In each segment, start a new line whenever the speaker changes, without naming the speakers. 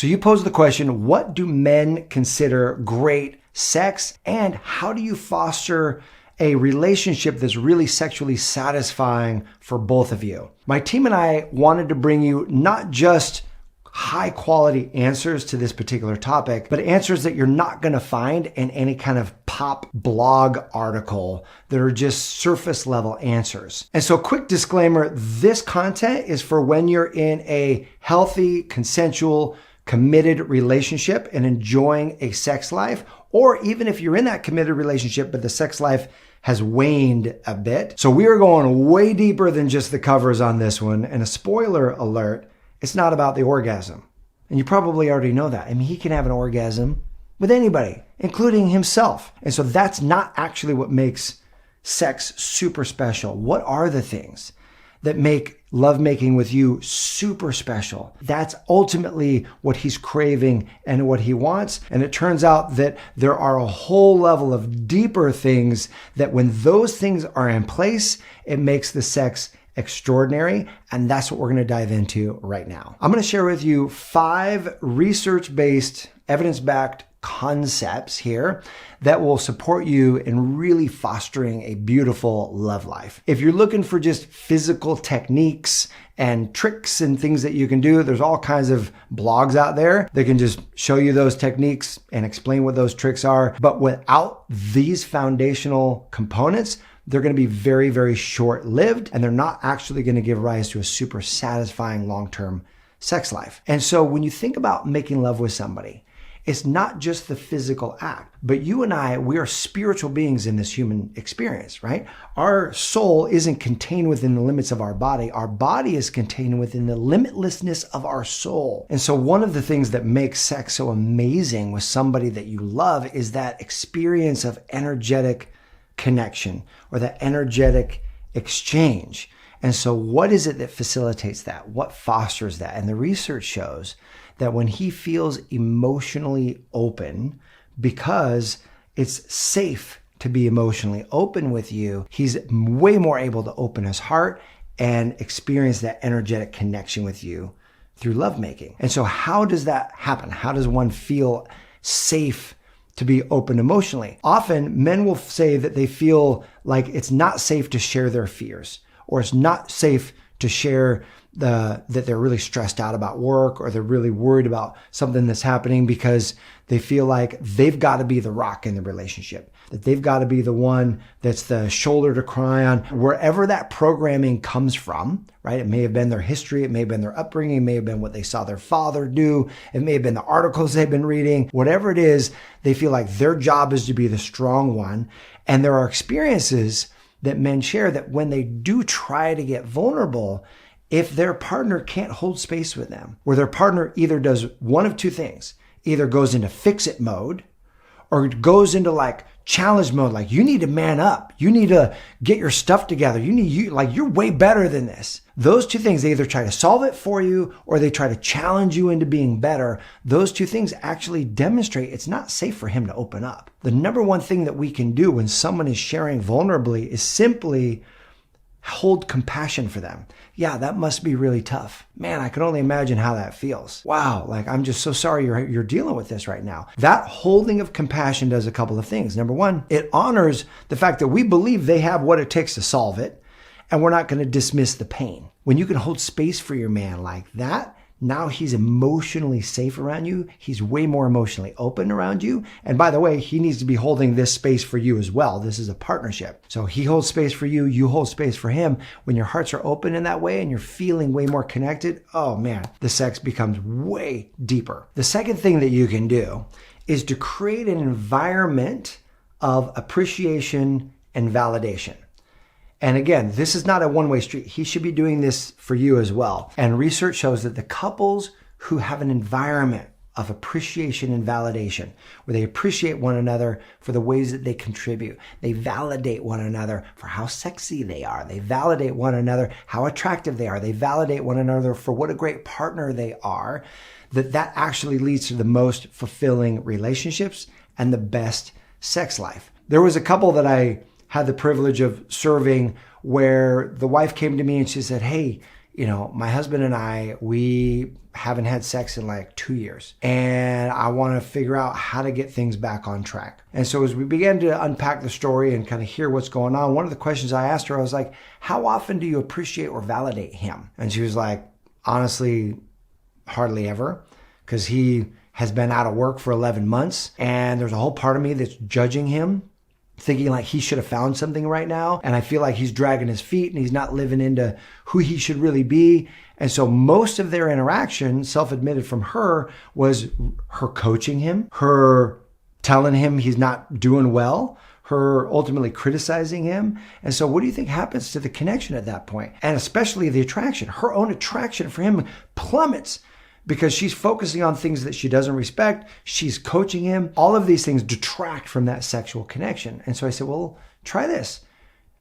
So you pose the question, what do men consider great sex, and how do you foster a relationship that's really sexually satisfying for both of you? My team and I wanted to bring you not just high quality answers to this particular topic, but answers that you're not going to find in any kind of pop blog article that are just surface level answers. And so quick disclaimer, this content is for when you're in a healthy, consensual, committed relationship and enjoying a sex life, or even if you're in that committed relationship, but the sex life has waned a bit. So we are going way deeper than just the covers on this one. And a spoiler alert, it's not about the orgasm. And you probably already know that. I mean, he can have an orgasm with anybody, including himself. And so that's not actually what makes sex super special. What are the things that make lovemaking with you super special? That's ultimately what he's craving and what he wants. And it turns out that there are a whole level of deeper things that when those things are in place, it makes the sex extraordinary. And that's what we're going to dive into right now. I'm going to share with you 5 research-based, evidence-backed concepts here that will support you in really fostering a beautiful love life. If you're looking for just physical techniques and tricks and things that you can do, there's all kinds of blogs out there that can just show you those techniques and explain what those tricks are. But without these foundational components, they're going to be very, very short-lived, and they're not actually going to give rise to a super satisfying long-term sex life. And so when you think about making love with somebody, it's not just the physical act, but you and I, we are spiritual beings in this human experience, right? Our soul isn't contained within the limits of our body. Our body is contained within the limitlessness of our soul. And so one of the things that makes sex so amazing with somebody that you love is that experience of energetic connection or that energetic exchange. And so what is it that facilitates that? What fosters that? And the research shows that when he feels emotionally open, because it's safe to be emotionally open with you, he's way more able to open his heart and experience that energetic connection with you through lovemaking. And so how does that happen? How does one feel safe to be open emotionally? Often men will say that they feel like it's not safe to share their fears, or it's not safe to share that they're really stressed out about work, or they're really worried about something that's happening, because they feel like they've got to be the rock in the relationship, that they've got to be the one that's the shoulder to cry on. Wherever that programming comes from, right? It may have been their history, it may have been their upbringing, it may have been what they saw their father do, it may have been the articles they've been reading. Whatever it is, they feel like their job is to be the strong one. And there are experiences that men share that when they do try to get vulnerable, if their partner can't hold space with them, where their partner either does one of two things, either goes into fix-it mode or goes into like challenge mode, like you need to man up, you need to get your stuff together, you're way better than this. Those two things, they either try to solve it for you or they try to challenge you into being better. Those two things actually demonstrate it's not safe for him to open up. The number one thing that we can do when someone is sharing vulnerably is simply hold compassion for them. Yeah, that must be really tough. Man, I can only imagine how that feels. Wow, like I'm just so sorry you're dealing with this right now. That holding of compassion does a couple of things. Number one, it honors the fact that we believe they have what it takes to solve it, and we're not going to dismiss the pain. When you can hold space for your man like that, now he's emotionally safe around you. He's way more emotionally open around you. And by the way, he needs to be holding this space for you as well. This is a partnership. So he holds space for you, you hold space for him. When your hearts are open in that way and you're feeling way more connected, oh man, the sex becomes way deeper. The second thing that you can do is to create an environment of appreciation and validation. And again, this is not a one-way street. He should be doing this for you as well. And research shows that the couples who have an environment of appreciation and validation, where they appreciate one another for the ways that they contribute, they validate one another for how sexy they are, they validate one another how attractive they are, they validate one another for what a great partner they are, that actually leads to the most fulfilling relationships and the best sex life. There was a couple that I had the privilege of serving where the wife came to me and she said, hey, my husband and I, we haven't had sex in like 2 years, and I want to figure out how to get things back on track. And so as we began to unpack the story and kind of hear what's going on, one of the questions I asked her, I was like, how often do you appreciate or validate him? And she was like, honestly, hardly ever, because he has been out of work for 11 months, and there's a whole part of me that's judging him, thinking like he should have found something right now. And I feel like he's dragging his feet and he's not living into who he should really be. And so most of their interaction, self-admitted from her, was her coaching him, her telling him he's not doing well, her ultimately criticizing him. And so what do you think happens to the connection at that point? And especially the attraction. Her own attraction for him plummets, because she's focusing on things that she doesn't respect. She's coaching him. All of these things detract from that sexual connection. And so I said, well, try this.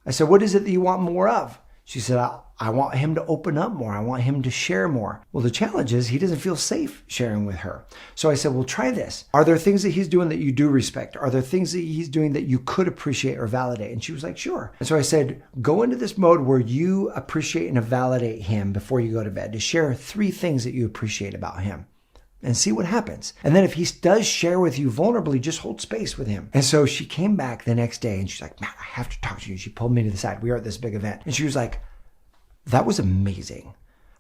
I said, what is it that you want more of? She said, I want him to open up more. I want him to share more. Well, the challenge is he doesn't feel safe sharing with her. So I said, well, try this. Are there things that he's doing that you do respect? Are there things that he's doing that you could appreciate or validate? And she was like, sure. And so I said, go into this mode where you appreciate and validate him before you go to bed, to share 3 things that you appreciate about him, and see what happens. And then if he does share with you vulnerably, just hold space with him. And so she came back the next day and she's like, Matt, I have to talk to you. She pulled me to the side. We were at this big event. And she was like, that was amazing.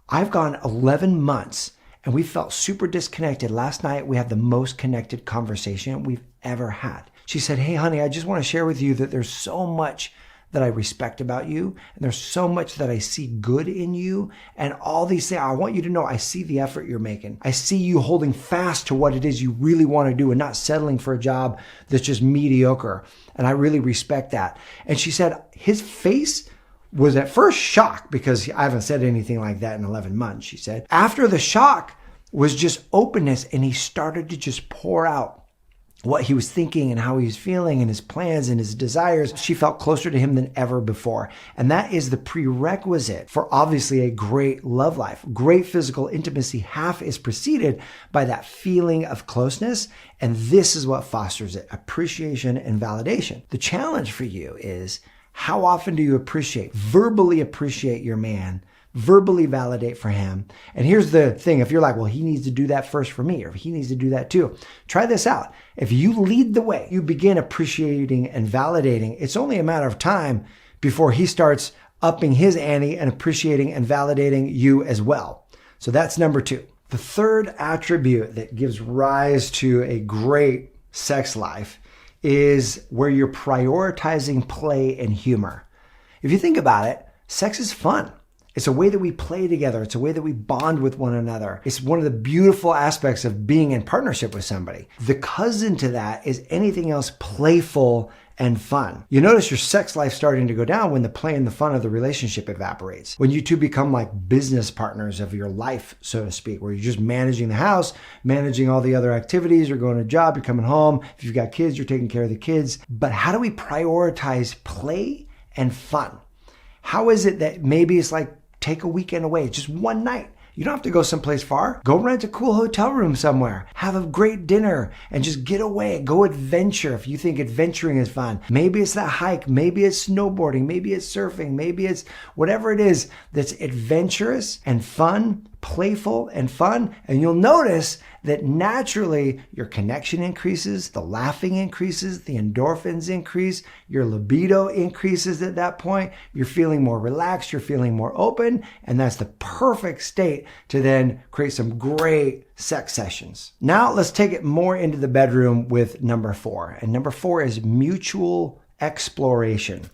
I've gone 11 months and we felt super disconnected. Last night, we had the most connected conversation we've ever had. She said, hey, honey, I just want to share with you that there's so much that I respect about you, and there's so much that I see good in you, and all these things. I want you to know I see the effort you're making. I see you holding fast to what it is you really want to do and not settling for a job that's just mediocre, and I really respect that. And she said his face was at first shocked, because I haven't said anything like that in 11 months, she said. After the shock was just openness, and he started to just pour out what he was thinking and how he was feeling and his plans and his desires. She felt closer to him than ever before. And that is the prerequisite for obviously a great love life. Great physical intimacy half is preceded by that feeling of closeness. And this is what fosters it: appreciation and validation. The challenge for you is, how often do you verbally appreciate your man? Verbally validate for him. And here's the thing. If you're like, well, he needs to do that first for me, or he needs to do that too, try this out. If you lead the way, you begin appreciating and validating, it's only a matter of time before he starts upping his ante and appreciating and validating you as well. So that's number 2. The third attribute that gives rise to a great sex life is where you're prioritizing play and humor. If you think about it, sex is fun. It's a way that we play together. It's a way that we bond with one another. It's one of the beautiful aspects of being in partnership with somebody. The cousin to that is anything else playful and fun. You notice your sex life starting to go down when the play and the fun of the relationship evaporates. When you two become like business partners of your life, so to speak, where you're just managing the house, managing all the other activities, you're going to a job, you're coming home. If you've got kids, you're taking care of the kids. But how do we prioritize play and fun? How is it that maybe it's like, take a weekend away, just one night? You don't have to go someplace far. Go rent a cool hotel room somewhere. Have a great dinner and just get away. Go adventure if you think adventuring is fun. Maybe it's that hike. Maybe it's snowboarding. Maybe it's surfing. Maybe it's whatever it is that's adventurous and fun, playful and fun. And you'll notice that naturally your connection increases, the laughing increases, the endorphins increase, your libido increases at that point. You're feeling more relaxed, you're feeling more open, and that's the perfect state to then create some great sex sessions. Now let's take it more into the bedroom with number 4. And number 4 is mutual exploration.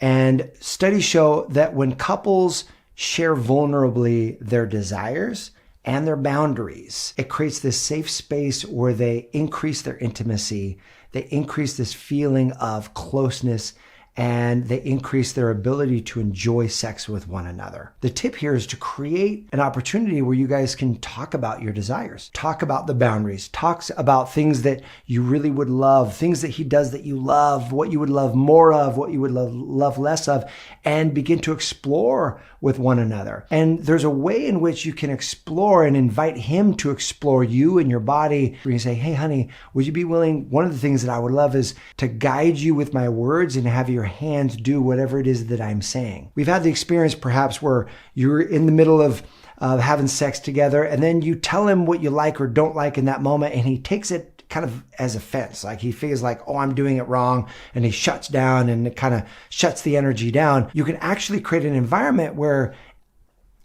And studies show that when couples share vulnerably their desires and their boundaries, it creates this safe space where they increase their intimacy, they increase this feeling of closeness, and they increase their ability to enjoy sex with one another. The tip here is to create an opportunity where you guys can talk about your desires, talk about the boundaries, talk about things that you really would love, things that he does that you love, what you would love more of, what you would love less of, and begin to explore with one another. And there's a way in which you can explore and invite him to explore you and your body, where you say, hey, honey, would you be willing? One of the things that I would love is to guide you with my words and have your your hands do whatever it is that I'm saying. We've had the experience perhaps where you're in the middle of having sex together, and then you tell him what you like or don't like in that moment, and he takes it kind of as offense. Like he feels like, oh, I'm doing it wrong, and he shuts down, and it kind of shuts the energy down. You can actually create an environment where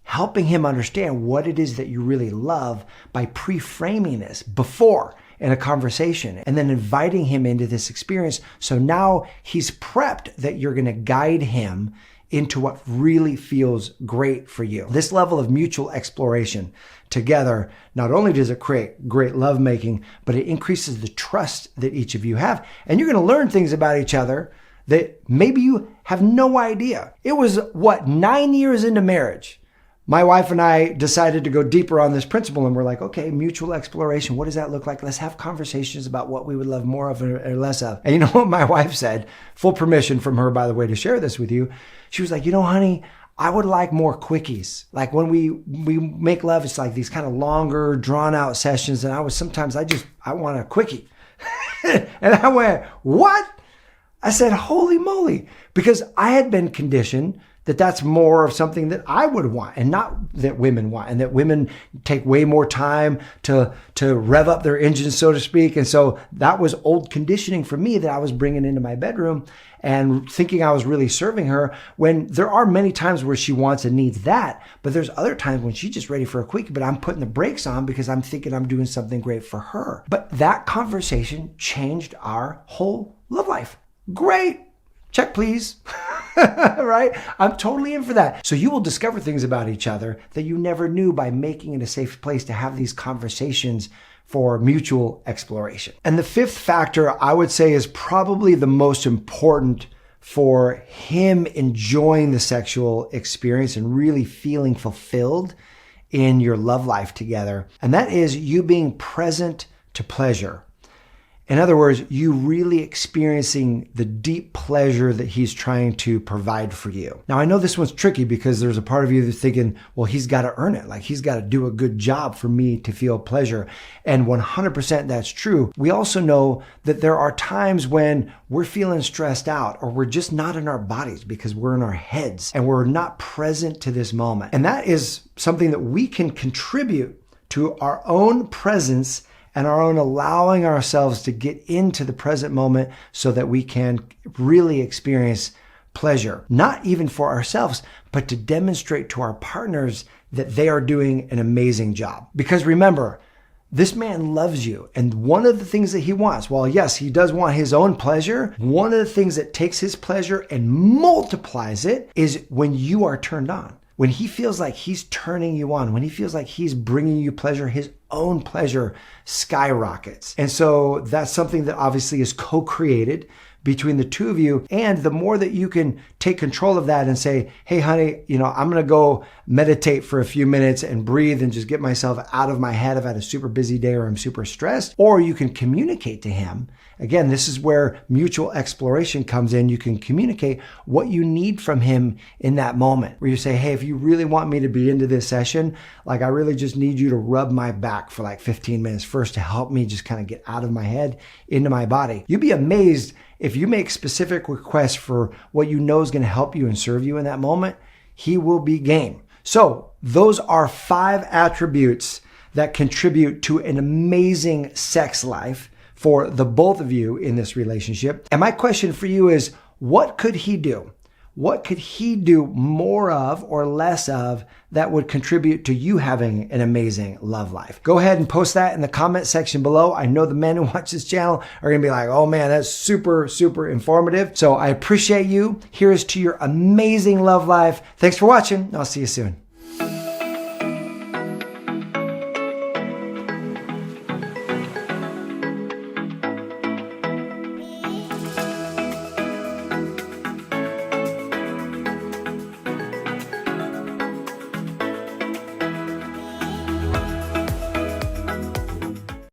helping him understand what it is that you really love by pre-framing this before in a conversation and then inviting him into this experience. So now he's prepped that you're going to guide him into what really feels great for you. This level of mutual exploration together, not only does it create great lovemaking, but it increases the trust that each of you have. And you're going to learn things about each other that maybe you have no idea. It was 9 years into marriage, my wife and I decided to go deeper on this principle, and we're like, okay, mutual exploration. What does that look like? Let's have conversations about what we would love more of or less of. And you know what my wife said? Full permission from her, by the way, to share this with you. She was like, honey, I would like more quickies. Like when we make love, it's like these kind of longer, drawn out sessions. And I want a quickie. And I went, what? I said, holy moly. Because I had been conditioned that that's more of something that I would want and not that women want, and that women take way more time to rev up their engines, so to speak. And so that was old conditioning for me that I was bringing into my bedroom and thinking I was really serving her, when there are many times where she wants and needs that, but there's other times when she's just ready for a quickie, but I'm putting the brakes on because I'm thinking I'm doing something great for her. But that conversation changed our whole love life. Great. Check, please. Right? I'm totally in for that. So you will discover things about each other that you never knew by making it a safe place to have these conversations for mutual exploration. And the fifth factor, I would say, is probably the most important for him enjoying the sexual experience and really feeling fulfilled in your love life together. And that is you being present to pleasure. In other words, you really experiencing the deep pleasure that he's trying to provide for you. Now, I know this one's tricky because there's a part of you that's thinking, well, he's got to earn it. Like he's got to do a good job for me to feel pleasure. And 100% that's true. We also know that there are times when we're feeling stressed out or we're just not in our bodies because we're in our heads and we're not present to this moment. And that is something that we can contribute to our own presence and our own allowing ourselves to get into the present moment so that we can really experience pleasure, not even for ourselves, but to demonstrate to our partners that they are doing an amazing job. Because remember, this man loves you. And one of the things that he wants, well, yes, he does want his own pleasure. One of the things that takes his pleasure and multiplies it is when you are turned on. When he feels like he's turning you on, when he feels like he's bringing you pleasure, his own pleasure skyrockets. And so that's something that obviously is co-created between the two of you. And the more that you can take control of that and say, hey, honey, I'm going to go meditate for a few minutes and breathe and just get myself out of my head. I've had a super busy day or I'm super stressed. Or you can communicate to him. Again, this is where mutual exploration comes in. You can communicate what you need from him in that moment, where you say, hey, if you really want me to be into this session, like I really just need you to rub my back for like 15 minutes first to help me just kind of get out of my head into my body. You'd be amazed if you make specific requests for what you know is going to help you and serve you in that moment, he will be game. So those are 5 attributes that contribute to an amazing sex life for the both of you in this relationship. And my question for you is, what could he do? What could he do more of or less of that would contribute to you having an amazing love life? Go ahead and post that in the comment section below. I know the men who watch this channel are going to be like, oh man, that's super, super informative. So I appreciate you. Here's to your amazing love life. Thanks for watching. I'll see you soon.